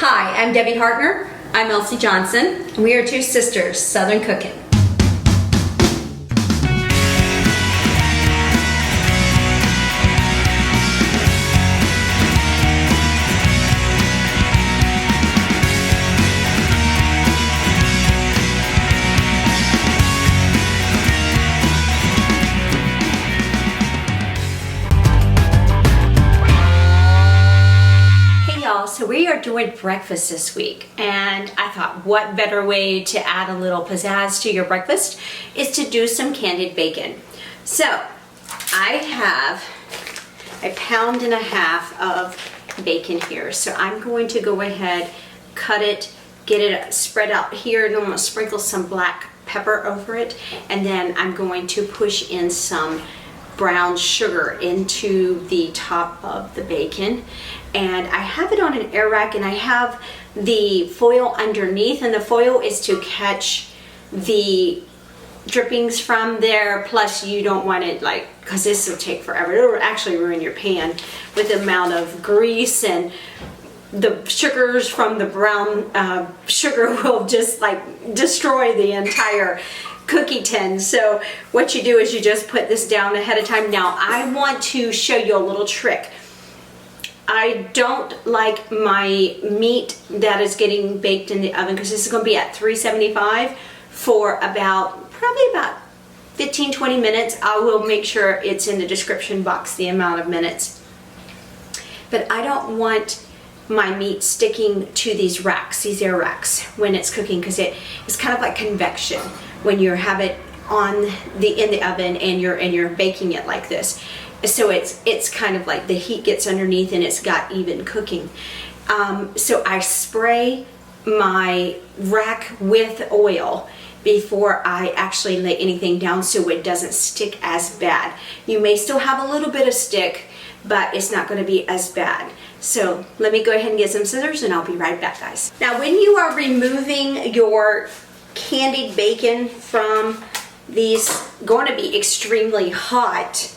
Hi, I'm Debbie Hartner. I'm Elsie Johnson. And we are two sisters, Southern Cooking. So we are doing breakfast this week, and I thought what better way to add a little pizzazz to your breakfast is to do some candied bacon. So I have 1.5 pounds of bacon here. So I'm going to go ahead, cut it, get it spread out here, and I'm going to sprinkle some black pepper over it, and then I'm going to push in some brown sugar into the top of the bacon. And I have it on an air rack, and I have the foil underneath, and the foil is to catch the drippings from there. Plus you don't want it because this will take forever. It'll actually ruin your pan with the amount of grease, and the sugars from the brown sugar will just destroy the entire cookie tin. So what you do is you just put this down ahead of time. Now I want to show you a little trick. I don't like my meat that is getting baked in the oven, because this is going to be at 375 for probably about 15-20 minutes. I will make sure it's in the description box, the amount of minutes. But I don't want my meat sticking to these racks, these air racks, when it's cooking, because it's kind of like convection when you have it in the oven and you're baking it like this. So it's kind of like the heat gets underneath and it's got even cooking. So I spray my rack with oil before I actually lay anything down, so it doesn't stick as bad. You may still have a little bit of stick, but it's not going to be as bad. So let me go ahead and get some scissors, and I'll be right back, guys. Now when you are removing your candied bacon from these going to be extremely hot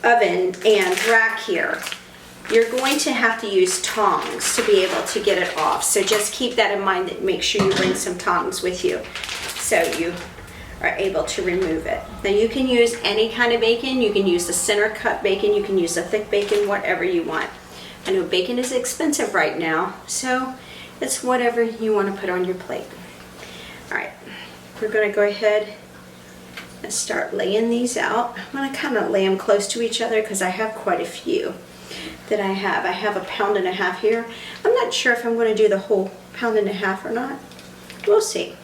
oven and rack here, you're going to have to use tongs to be able to get it off. So just keep that in mind, that make sure you bring some tongs with you so you are able to remove it. Now you can use any kind of bacon. You can use the center cut bacon, you can use the thick bacon, whatever you want. I know bacon is expensive right now, so it's whatever you want to put on your plate. All right, we're going to go ahead and start laying these out. I'm going to kind of lay them close to each other because I have quite a few that I have. I have 1.5 pounds here. I'm not sure if I'm going to do the whole 1.5 pounds or not. We'll see.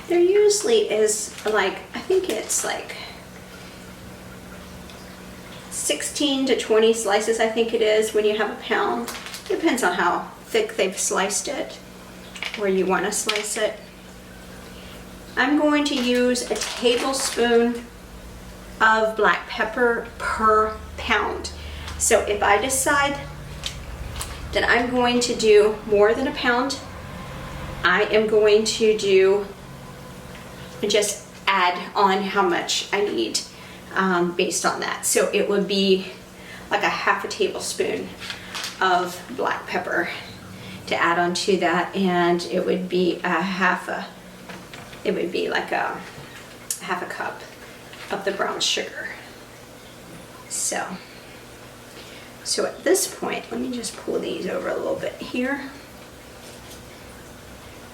There usually is I think it's 16 to 20 slices, I think it is, when you have 1 pound. Depends on how thick they've sliced it, where you want to slice it. I'm going to use a tablespoon of black pepper per pound. So if I decide that I'm going to do more than 1 pound, I am going to just add on how much I need based on that. So it would be like 1/2 tablespoon of black pepper to add on to that, and it would be like a half a cup of the brown sugar. So at this point, let me just pull these over a little bit here.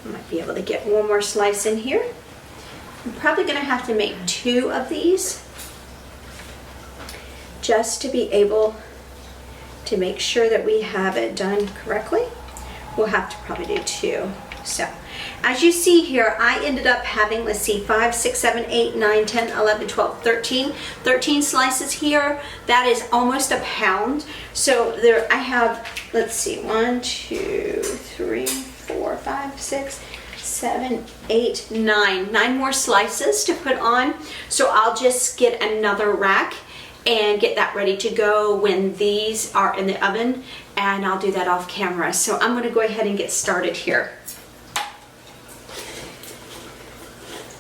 I might be able to get one more slice in here. I'm probably going to have to make 2 of these just to be able to make sure that we have it done correctly. We'll have to probably do 2. So as you see here, I ended up having, let's see, 5, 6, 7, 8, 9, 10, 11, 12, 13 slices here. That is almost 1 pound. So there I have, let's see, 1, 2, 3, 4, 5, 6, 7, 8, 9 more slices to put on. So I'll just get another rack and get that ready to go when these are in the oven, and I'll do that off camera. So I'm going to go ahead and get started here.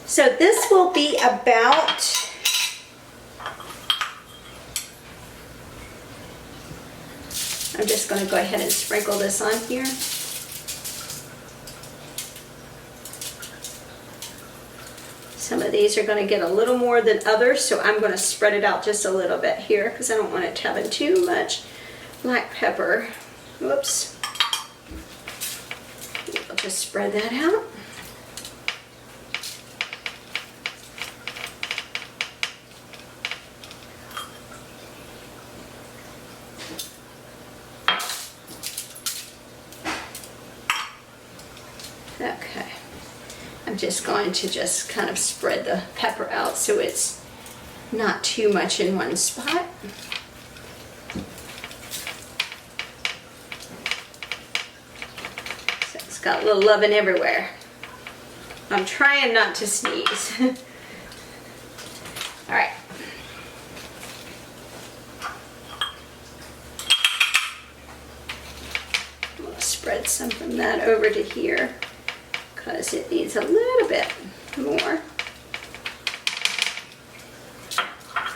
So this will be about I'm just going to go ahead and sprinkle this on here. Some of these are going to get a little more than others, so I'm going to spread it out just a little bit here because I don't want it having too much black pepper. Whoops. I'll just spread that out. Okay. I'm just going to just kind of spread the pepper out so it's not too much in one spot. So it's got a little loving everywhere. I'm trying not to sneeze. All right. I'm going to spread some from that over to here, because it needs a little bit more.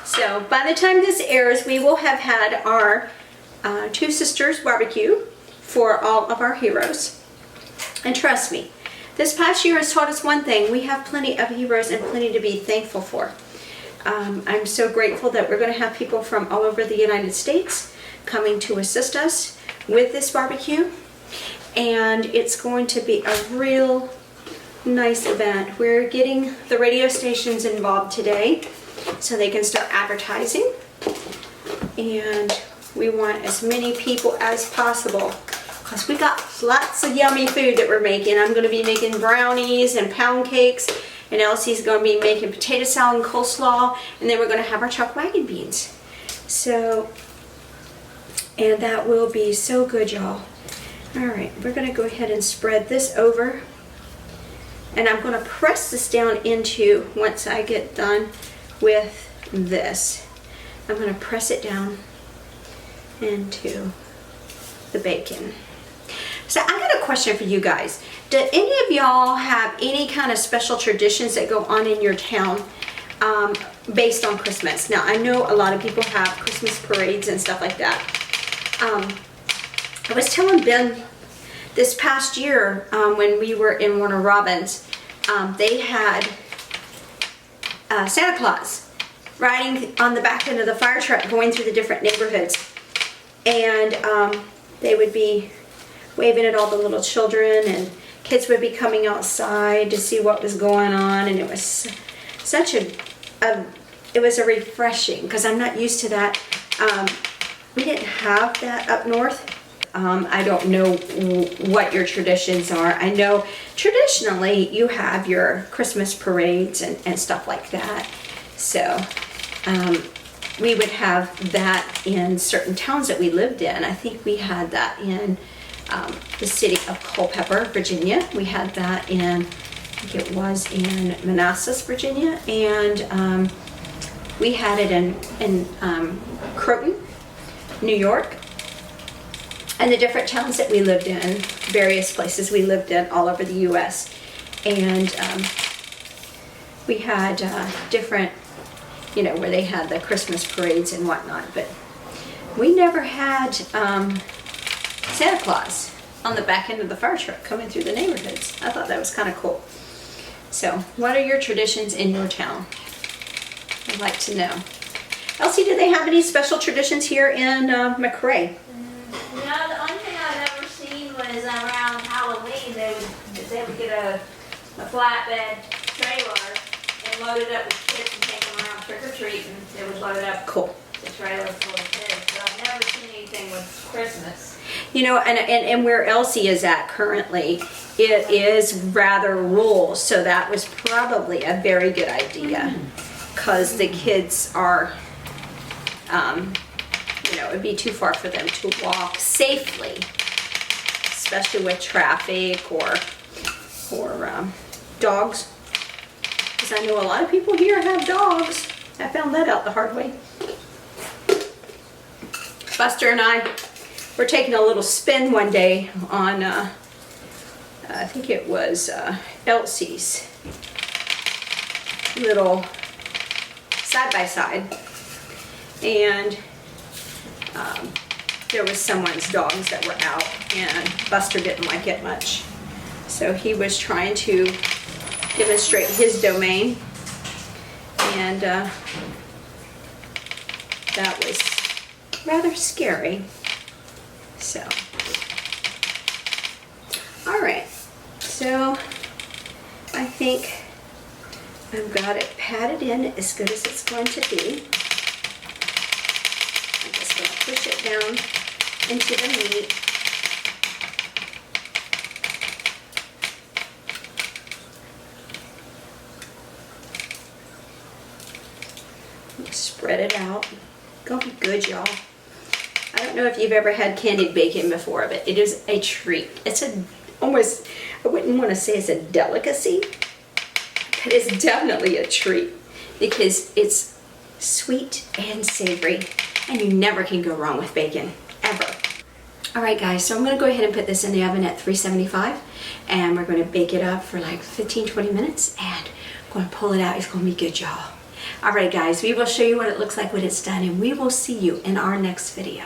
So by the time this airs, we will have had our Two Sisters barbecue for all of our heroes. And trust me, this past year has taught us one thing: we have plenty of heroes and plenty to be thankful for. I'm so grateful that we're going to have people from all over the United States coming to assist us with this barbecue. And it's going to be a real nice event. We're getting the radio stations involved today so they can start advertising, and we want as many people as possible because we got lots of yummy food that we're making. I'm going to be making brownies and pound cakes, and Elsie's going to be making potato salad and coleslaw, and then we're going to have our chuck wagon beans. So, and that will be so good, y'all. All right, we're going to go ahead and spread this over. And I'm going to press this down into, once I get done with this, I'm going to press it down into the bacon. So I got a question for you guys. Do any of y'all have any kind of special traditions that go on in your town based on Christmas? Now, I know a lot of people have Christmas parades and stuff like that. I was telling Ben this past year when we were in Warner Robins, they had Santa Claus riding on the back end of the fire truck going through the different neighborhoods. And they would be waving at all the little children, and kids would be coming outside to see what was going on. And it was such it was a refreshing, because I'm not used to that. We didn't have that up north. I don't know what your traditions are. I know traditionally you have your Christmas parades and stuff like that. So we would have that in certain towns that we lived in. I think we had that in the city of Culpeper, Virginia. We had that in, I think it was in Manassas, Virginia. And we had it in Croton, New York. And the different towns that we lived in, various places we lived in all over the U.S. And we had different, where they had the Christmas parades and whatnot. But we never had Santa Claus on the back end of the fire truck coming through the neighborhoods. I thought that was kind of cool. So what are your traditions in your town? I'd like to know. Elsie, do they have any special traditions here in McRae? No, the only thing I've ever seen was around Halloween. They would get a flatbed trailer and load it up with kids and take them around trick or treating. They would load up Cool. the trailer full of kids. But I've never seen anything with Christmas. And where Elsie is at currently, it is rather rural, so that was probably a very good idea, because the kids are, it would be too far for them to walk safely, especially with traffic or dogs, because I know a lot of people here have dogs. I found that out the hard way. Buster and I were taking a little spin one day on, I think it was Elsie's little side-by-side, and there was someone's dogs that were out, and Buster didn't like it much. So he was trying to demonstrate his domain, and that was rather scary. So, all right, so I think I've got it patted in as good as it's going to be. I'm just going to push it down into the meat. Spread it out. Gonna be good, y'all. I don't know if you've ever had candied bacon before, but it is a treat. It's almost, I wouldn't want to say it's a delicacy, but it's definitely a treat because it's sweet and savory, and you never can go wrong with bacon, ever. All right, guys, so I'm going to go ahead and put this in the oven at 375, and we're going to bake it up for like 15-20 minutes, and I'm going to pull it out. It's going to be good, y'all. All right, guys, we will show you what it looks like when it's done, and we will see you in our next video.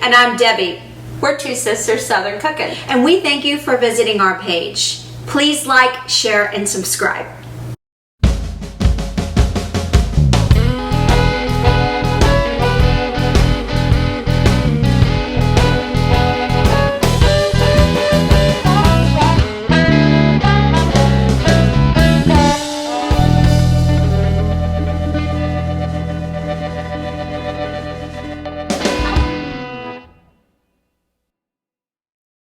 And I'm Debbie. We're Two Sisters Southern Cooking, and we thank you for visiting our page. Please like, share, and subscribe.